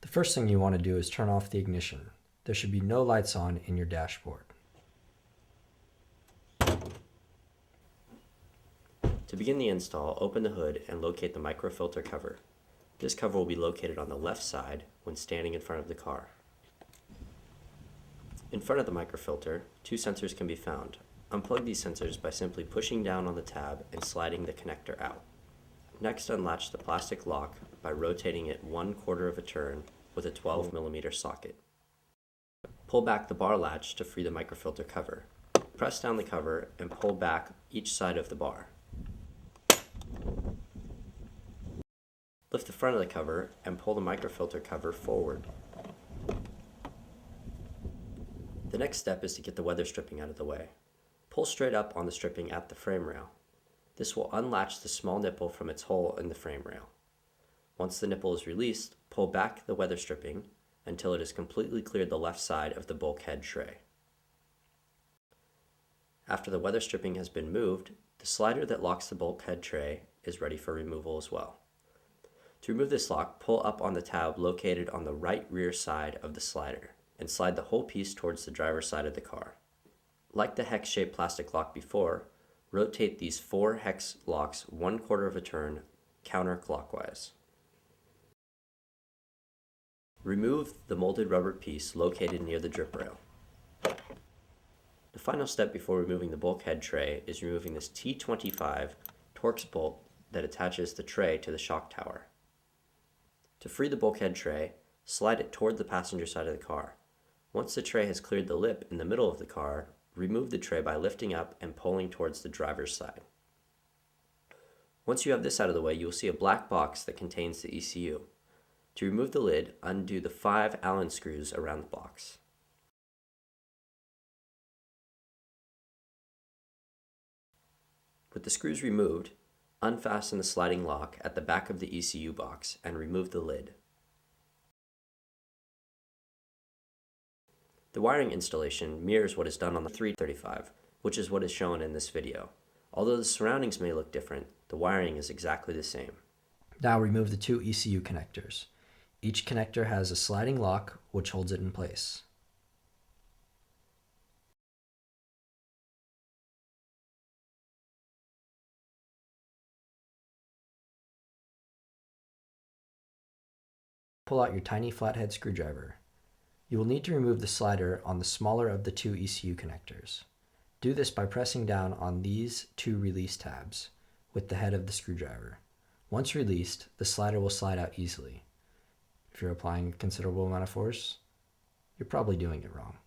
The first thing you want to do is turn off the ignition. There should be no lights on in your dashboard. To begin the install, open the hood and locate the microfilter cover. This cover will be located on the left side when standing in front of the car. In front of the microfilter, two sensors can be found. Unplug these sensors by simply pushing down on the tab and sliding the connector out. Next, unlatch the plastic lock by rotating it 1/4 of a turn with a 12mm socket. Pull back the bar latch to free the microfilter cover. Press down the cover and pull back each side of the bar. Lift the front of the cover and pull the microfilter cover forward. The next step is to get the weather stripping out of the way. Pull straight up on the stripping at the frame rail. This will unlatch the small nipple from its hole in the frame rail. Once the nipple is released, pull back the weather stripping until it has completely cleared the left side of the bulkhead tray. After the weather stripping has been moved, the slider that locks the bulkhead tray is ready for removal as well. To remove this lock, pull up on the tab located on the right rear side of the slider and slide the whole piece towards the driver's side of the car. Like the hex-shaped plastic lock before, rotate these 4 hex locks 1/4 of a turn counterclockwise. Remove the molded rubber piece located near the drip rail. The final step before removing the bulkhead tray is removing this T25 Torx bolt that attaches the tray to the shock tower. To free the bulkhead tray, slide it toward the passenger side of the car. Once the tray has cleared the lip in the middle of the car, remove the tray by lifting up and pulling towards the driver's side. Once you have this out of the way, you will see a black box that contains the ECU. To remove the lid, undo the 5 Allen screws around the box. With the screws removed, unfasten the sliding lock at the back of the ECU box and remove the lid. The wiring installation mirrors what is done on the 335, which is what is shown in this video. Although the surroundings may look different, the wiring is exactly the same. Now remove the 2 ECU connectors. Each connector has a sliding lock which holds it in place. Pull out your tiny flathead screwdriver. You will need to remove the slider on the smaller of the 2 ECU connectors. Do this by pressing down on these 2 release tabs with the head of the screwdriver. Once released, the slider will slide out easily. If you're applying a considerable amount of force, you're probably doing it wrong.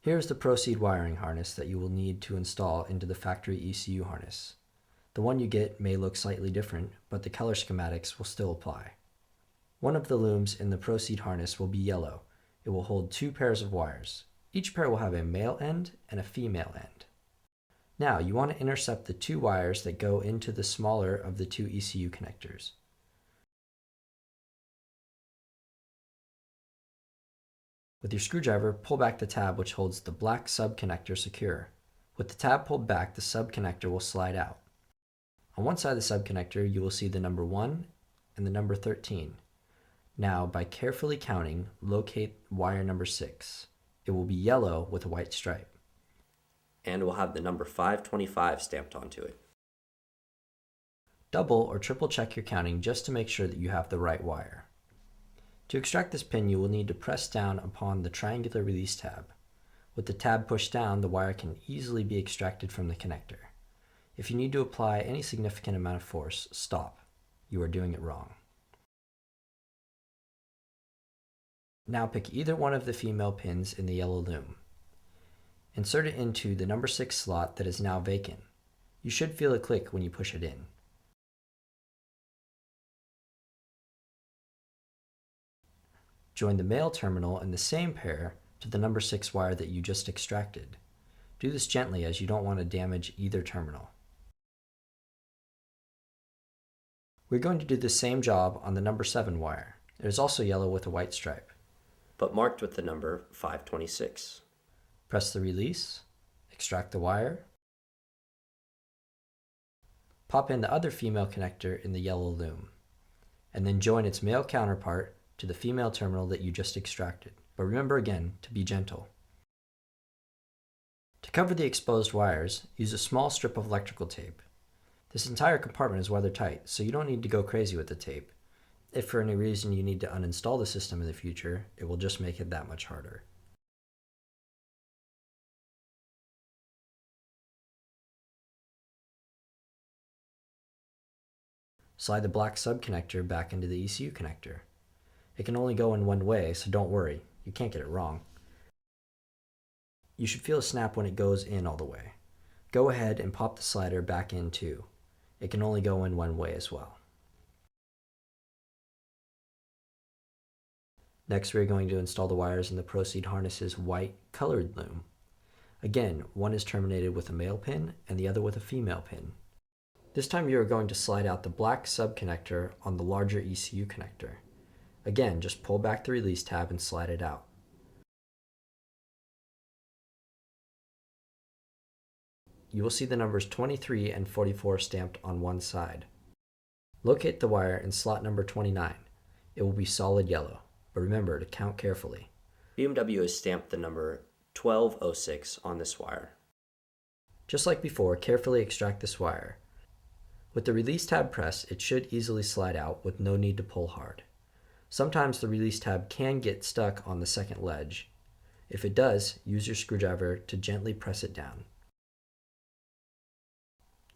Here's the Procede wiring harness that you will need to install into the factory ECU harness. The one you get may look slightly different, but the color schematics will still apply. One of the looms in the Procede harness will be yellow. It will hold 2 pairs of wires. Each pair will have a male end and a female end. Now you want to intercept the 2 wires that go into the smaller of the 2 ECU connectors. With your screwdriver, pull back the tab which holds the black sub-connector secure. With the tab pulled back, the sub-connector will slide out. On one side of the sub-connector, you will see the number 1 and the number 13. Now, by carefully counting, locate wire number 6. It will be yellow with a white stripe. And will have the number 525 stamped onto it. Double or triple check your counting just to make sure that you have the right wire. To extract this pin, you will need to press down upon the triangular release tab. With the tab pushed down, the wire can easily be extracted from the connector. If you need to apply any significant amount of force, stop. You are doing it wrong. Now pick either one of the female pins in the yellow loom. Insert it into the number 6 slot that is now vacant. You should feel a click when you push it in. Join the male terminal in the same pair to the number 6 wire that you just extracted. Do this gently as you don't want to damage either terminal. We're going to do the same job on the number 7 wire. It is also yellow with a white stripe, but marked with the number 526. Press the release, extract the wire, pop in the other female connector in the yellow loom. and then join its male counterpart to the female terminal that you just extracted. But remember again to be gentle. To cover the exposed wires, use a small strip of electrical tape. This entire compartment is weather tight, so you don't need to go crazy with the tape. If for any reason you need to uninstall the system in the future, it will just make it that much harder. Slide the black sub-connector back into the ECU connector. It can only go in one way, so don't worry, you can't get it wrong. You should feel a snap when it goes in all the way. Go ahead and pop the slider back in too. It can only go in one way as well. Next, we're going to install the wires in the Procede harness's white colored loom. Again, one is terminated with a male pin and the other with a female pin. This time you are going to slide out the black sub-connector on the larger ECU connector. Again, just pull back the release tab and slide it out. You will see the numbers 23 and 44 stamped on one side. Locate the wire in slot number 29. It will be solid yellow, but remember to count carefully. BMW has stamped the number 1206 on this wire. Just like before, carefully extract this wire. With the release tab pressed, it should easily slide out with no need to pull hard. Sometimes the release tab can get stuck on the second ledge. If it does, use your screwdriver to gently press it down.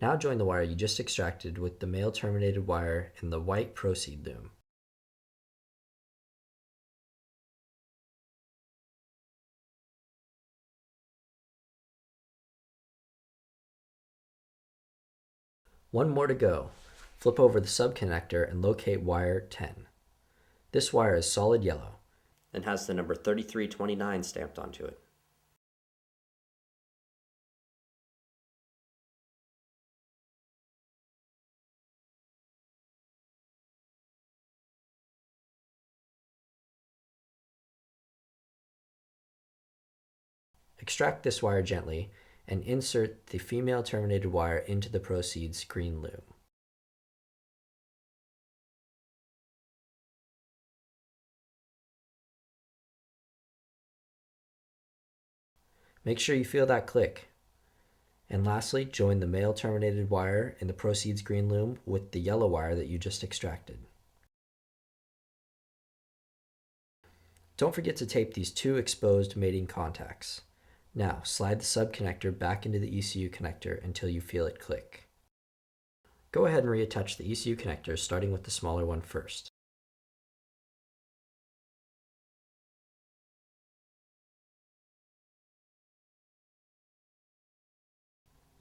Now join the wire you just extracted with the male terminated wire in the white Procede loom. One more to go. Flip over the sub-connector and locate wire 10. This wire is solid yellow and has the number 3329 stamped onto it. Extract this wire gently and insert the female terminated wire into the Procede's green loom. Make sure you feel that click. And lastly, join the male terminated wire in the Procede's green loom with the yellow wire that you just extracted. Don't forget to tape these two exposed mating contacts. Now, slide the sub-connector back into the ECU connector until you feel it click. Go ahead and reattach the ECU connectors, starting with the smaller one first.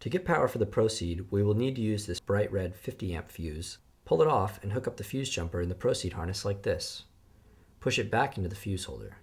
To get power for the Procede, we will need to use this bright red 50 amp fuse. Pull it off and hook up the fuse jumper in the Procede harness like this. Push it back into the fuse holder.